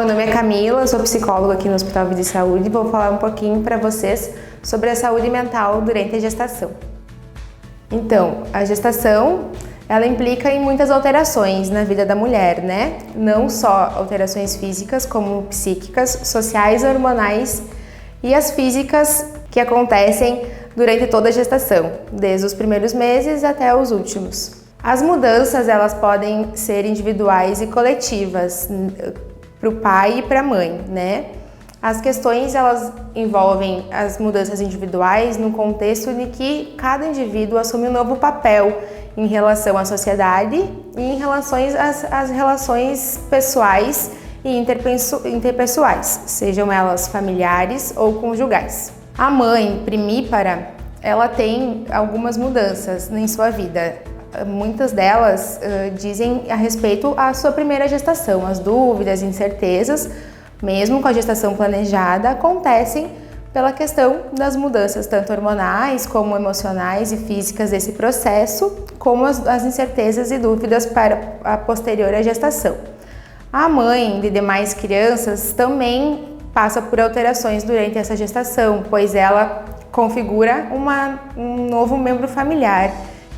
meu nome é Camila, sou psicóloga aqui no Hospital Vida e Saúde e vou falar um pouquinho para vocês sobre a saúde mental durante a gestação. Então, a gestação, ela implica em muitas alterações na vida da mulher, né? Não só alterações físicas, como psíquicas, sociais, hormonais e as físicas que acontecem durante toda a gestação, desde os primeiros meses até os últimos. As mudanças, elas podem ser individuais e coletivas, para o pai e para a mãe, né? As questões, elas envolvem as mudanças individuais no contexto de que cada indivíduo assume um novo papel em relação à sociedade e em relação às relações pessoais e interpessoais, sejam elas familiares ou conjugais. A mãe primípara, ela tem algumas mudanças em sua vida. Muitas delas dizem a respeito à sua primeira gestação. As dúvidas, incertezas, mesmo com a gestação planejada, acontecem pela questão das mudanças tanto hormonais como emocionais e físicas desse processo, como as incertezas e dúvidas para a posterior à gestação. A mãe de demais crianças também passa por alterações durante essa gestação, pois ela configura um novo membro familiar.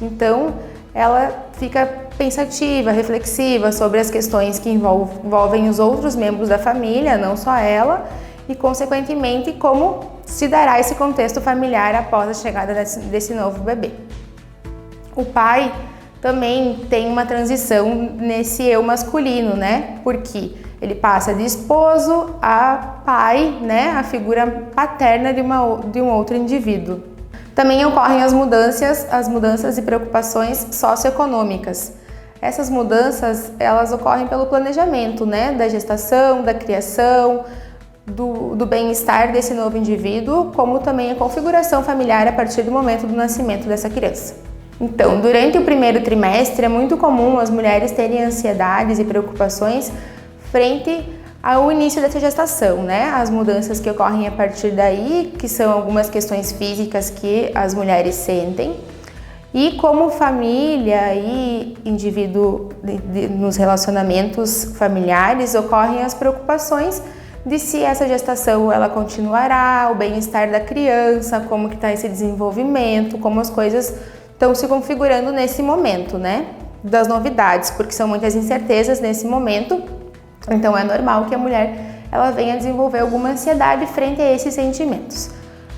Então, ela fica pensativa, reflexiva sobre as questões que envolvem os outros membros da família, não só ela, e, consequentemente, como se dará esse contexto familiar após a chegada desse novo bebê. O pai também tem uma transição nesse eu masculino, né? Porque ele passa de esposo a pai, né? A figura paterna de um outro indivíduo. Também ocorrem as mudanças e preocupações socioeconômicas. Essas mudanças, elas ocorrem pelo planejamento, né, da gestação, da criação, do bem-estar desse novo indivíduo, como também a configuração familiar a partir do momento do nascimento dessa criança. Então, durante o primeiro trimestre, é muito comum as mulheres terem ansiedades e preocupações frente ao início dessa gestação, né? As mudanças que ocorrem a partir daí, que são algumas questões físicas que as mulheres sentem, e como família e indivíduo nos relacionamentos familiares ocorrem as preocupações de se essa gestação ela continuará, o bem-estar da criança, como que está esse desenvolvimento, como as coisas estão se configurando nesse momento, né? Das novidades, porque são muitas incertezas nesse momento. Então é normal que a mulher ela venha a desenvolver alguma ansiedade frente a esses sentimentos.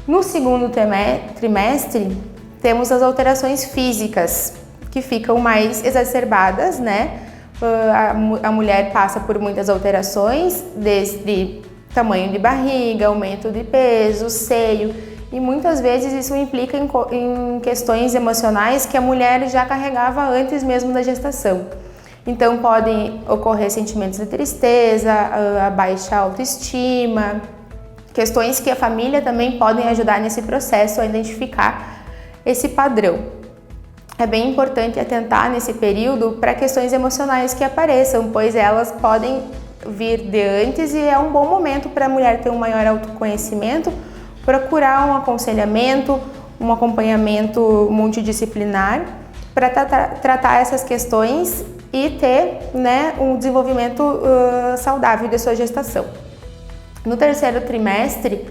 No segundo trimestre, temos as alterações físicas, que ficam mais exacerbadas, né? A mulher passa por muitas alterações, desde tamanho de barriga, aumento de peso, seio, e muitas vezes isso implica em questões emocionais que a mulher já carregava antes mesmo da gestação. Então podem ocorrer sentimentos de tristeza, a baixa autoestima, questões que a família também podem ajudar nesse processo a identificar esse padrão. É bem importante atentar nesse período para questões emocionais que apareçam, pois elas podem vir de antes e é um bom momento para a mulher ter um maior autoconhecimento, procurar um aconselhamento, um acompanhamento multidisciplinar para tratar essas questões e ter, né, um desenvolvimento saudável de sua gestação. No terceiro trimestre,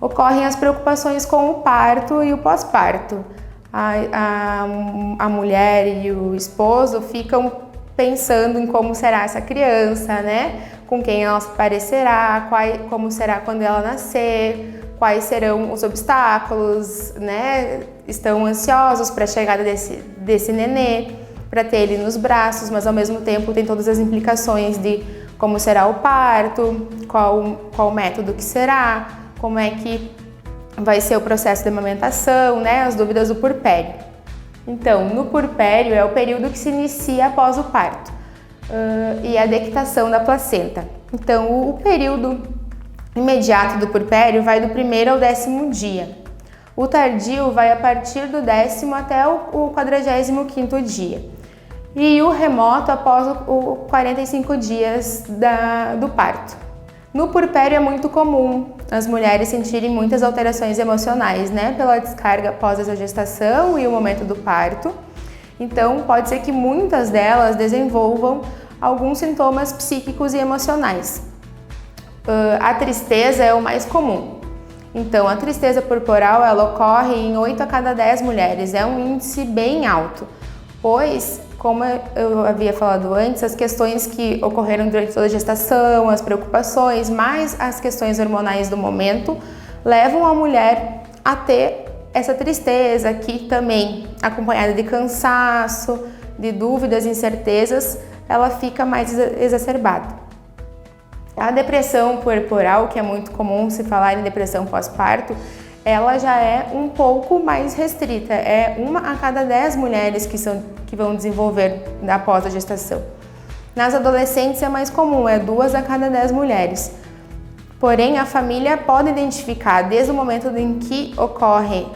ocorrem as preocupações com o parto e o pós-parto. A mulher e o esposo ficam pensando em como será essa criança, né? Com quem ela se parecerá, como será quando ela nascer, quais serão os obstáculos, né? Estão ansiosos para a chegada desse nenê, para ter ele nos braços, mas ao mesmo tempo tem todas as implicações de como será o parto, qual método que será, como é que vai ser o processo de amamentação, né? As dúvidas do puerpério. Então, no puerpério é o período que se inicia após o parto e a dectação da placenta. Então, o período imediato do puerpério vai do 1º ao 10º dia. O tardio vai a partir do 10º até o 45º dia. E o remoto após os 45 dias do parto. No puerpério é muito comum as mulheres sentirem muitas alterações emocionais, né? Pela descarga após a gestação e o momento do parto. Então, pode ser que muitas delas desenvolvam alguns sintomas psíquicos e emocionais. A tristeza é o mais comum. Então, a tristeza corporal, ela ocorre em 8 a cada 10 mulheres. É um índice bem alto, pois, como eu havia falado antes, as questões que ocorreram durante toda a gestação, as preocupações, mais as questões hormonais do momento, levam a mulher a ter essa tristeza, que também, acompanhada de cansaço, de dúvidas, incertezas, ela fica mais exacerbada. A depressão puerperal, que é muito comum se falar em depressão pós-parto, ela já é um pouco mais restrita, é 1 a cada 10 mulheres que vão desenvolver após a gestação. Nas adolescentes é mais comum, é 2 a cada 10 mulheres. Porém, a família pode identificar, desde o momento em que ocorre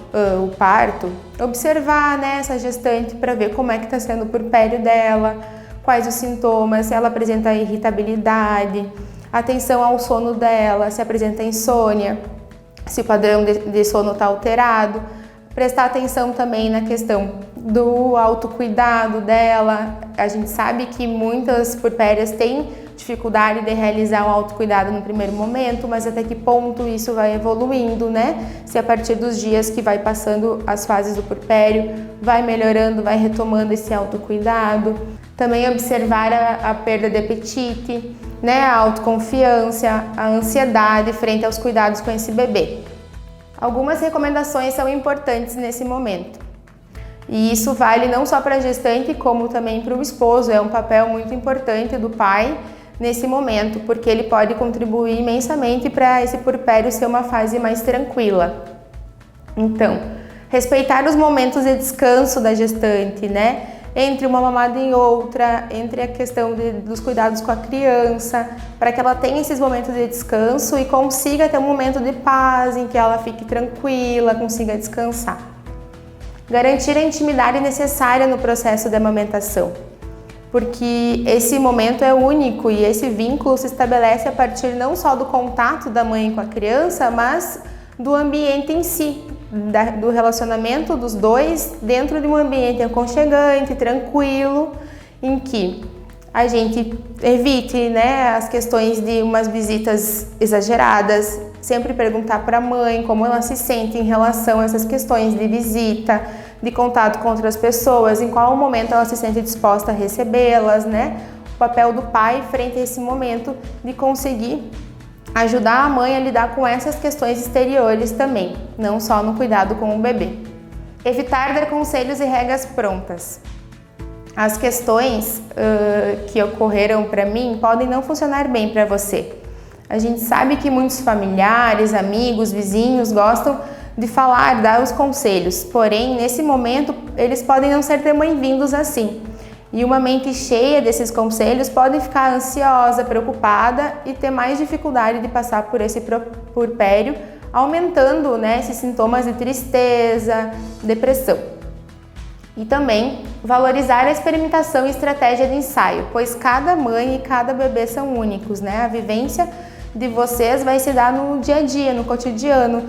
o parto, observar, né, essa gestante para ver como é que está sendo o puerpério dela, quais os sintomas, se ela apresenta irritabilidade, atenção ao sono dela, se apresenta insônia, se o padrão de sono está alterado, prestar atenção também na questão do autocuidado dela. A gente sabe que muitas puerpérias têm dificuldade de realizar um autocuidado no primeiro momento, mas até que ponto isso vai evoluindo, né? Se a partir dos dias que vai passando as fases do puerpério, vai melhorando, vai retomando esse autocuidado. Também observar a perda de apetite, né? A autoconfiança, a ansiedade frente aos cuidados com esse bebê. Algumas recomendações são importantes nesse momento. E isso vale não só para a gestante, como também para o esposo. É um papel muito importante do pai nesse momento, porque ele pode contribuir imensamente para esse puerpério ser uma fase mais tranquila. Então, respeitar os momentos de descanso da gestante, né? Entre uma mamada e outra, entre a questão dos cuidados com a criança, para que ela tenha esses momentos de descanso e consiga ter um momento de paz, em que ela fique tranquila, consiga descansar. Garantir a intimidade necessária no processo de amamentação, porque esse momento é único e esse vínculo se estabelece a partir não só do contato da mãe com a criança, mas do ambiente em si, do relacionamento dos dois dentro de um ambiente aconchegante, tranquilo, em que a gente evite, né, as questões de umas visitas exageradas, sempre perguntar para a mãe como ela se sente em relação a essas questões de visita, de contato com outras pessoas, em qual momento ela se sente disposta a recebê-las, né? O papel do pai frente a esse momento de conseguir ajudar a mãe a lidar com essas questões exteriores também, não só no cuidado com o bebê. Evitar dar conselhos e regras prontas. As questões que ocorreram para mim podem não funcionar bem para você. A gente sabe que muitos familiares, amigos, vizinhos gostam de falar, dar os conselhos, porém, nesse momento, eles podem não ser tão bem-vindos assim. E uma mente cheia desses conselhos pode ficar ansiosa, preocupada e ter mais dificuldade de passar por esse puerpério, aumentando, né, esses sintomas de tristeza, depressão. E também valorizar a experimentação e estratégia de ensaio, pois cada mãe e cada bebê são únicos, né? A vivência de vocês vai se dar no dia a dia, no cotidiano.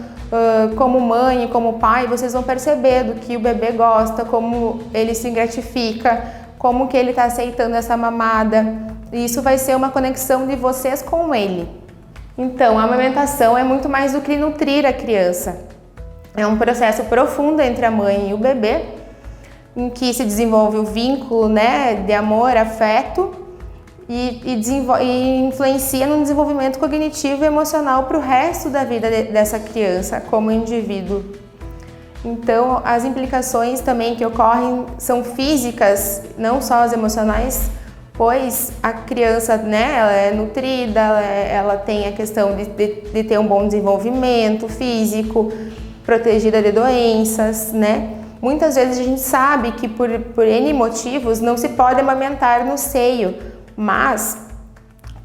Como mãe e como pai, vocês vão perceber do que o bebê gosta, como ele se gratifica, como que ele está aceitando essa mamada. E isso vai ser uma conexão de vocês com ele. Então, a amamentação é muito mais do que nutrir a criança. É um processo profundo entre a mãe e o bebê, em que se desenvolve o vínculo, né, de amor, afeto, e influencia no desenvolvimento cognitivo e emocional para o resto da vida dessa criança como indivíduo. Então, as implicações também que ocorrem são físicas, não só as emocionais, pois a criança, né, ela é nutrida, ela tem a questão de ter um bom desenvolvimento físico, protegida de doenças, né? Muitas vezes a gente sabe que por N motivos não se pode amamentar no seio, mas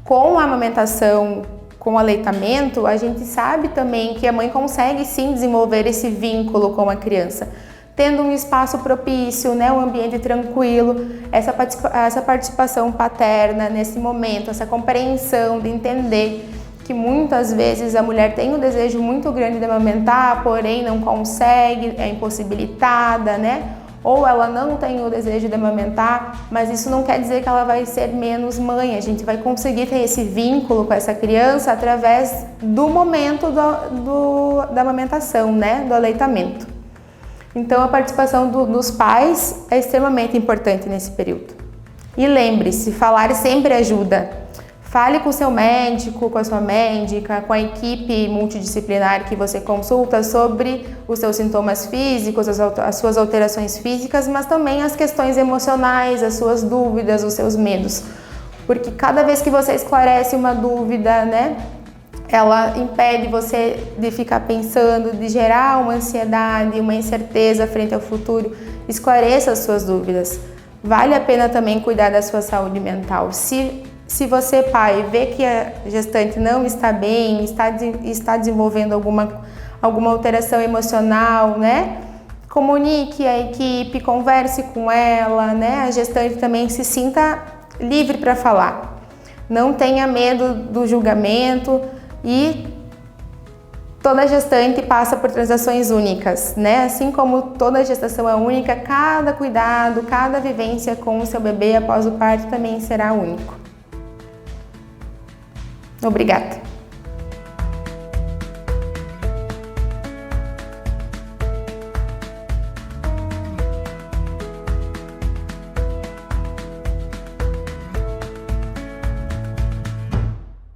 com a amamentação, com o aleitamento, a gente sabe também que a mãe consegue sim desenvolver esse vínculo com a criança, tendo um espaço propício, né, um ambiente tranquilo, essa participação paterna nesse momento, essa compreensão de entender que muitas vezes a mulher tem um desejo muito grande de amamentar, porém não consegue, é impossibilitada, né? ou ela não tem o desejo de amamentar, mas isso não quer dizer que ela vai ser menos mãe. A gente vai conseguir ter esse vínculo com essa criança através do momento da amamentação, né? Do aleitamento. Então a participação dos pais é extremamente importante nesse período. E lembre-se, falar sempre ajuda. Fale com o seu médico, com a sua médica, com a equipe multidisciplinar que você consulta sobre os seus sintomas físicos, as suas alterações físicas, mas também as questões emocionais, as suas dúvidas, os seus medos. Porque cada vez que você esclarece uma dúvida, né, ela impede você de ficar pensando, de gerar uma ansiedade, uma incerteza frente ao futuro. Esclareça as suas dúvidas. Vale a pena também cuidar da sua saúde mental. Se você, pai, vê que a gestante não está bem, está desenvolvendo alguma alteração emocional, né? Comunique a equipe, converse com ela, né? A gestante também se sinta livre para falar. Não tenha medo do julgamento e toda gestante passa por transações únicas, né? Assim como toda gestação é única, cada cuidado, cada vivência com o seu bebê após o parto também será único. Obrigada!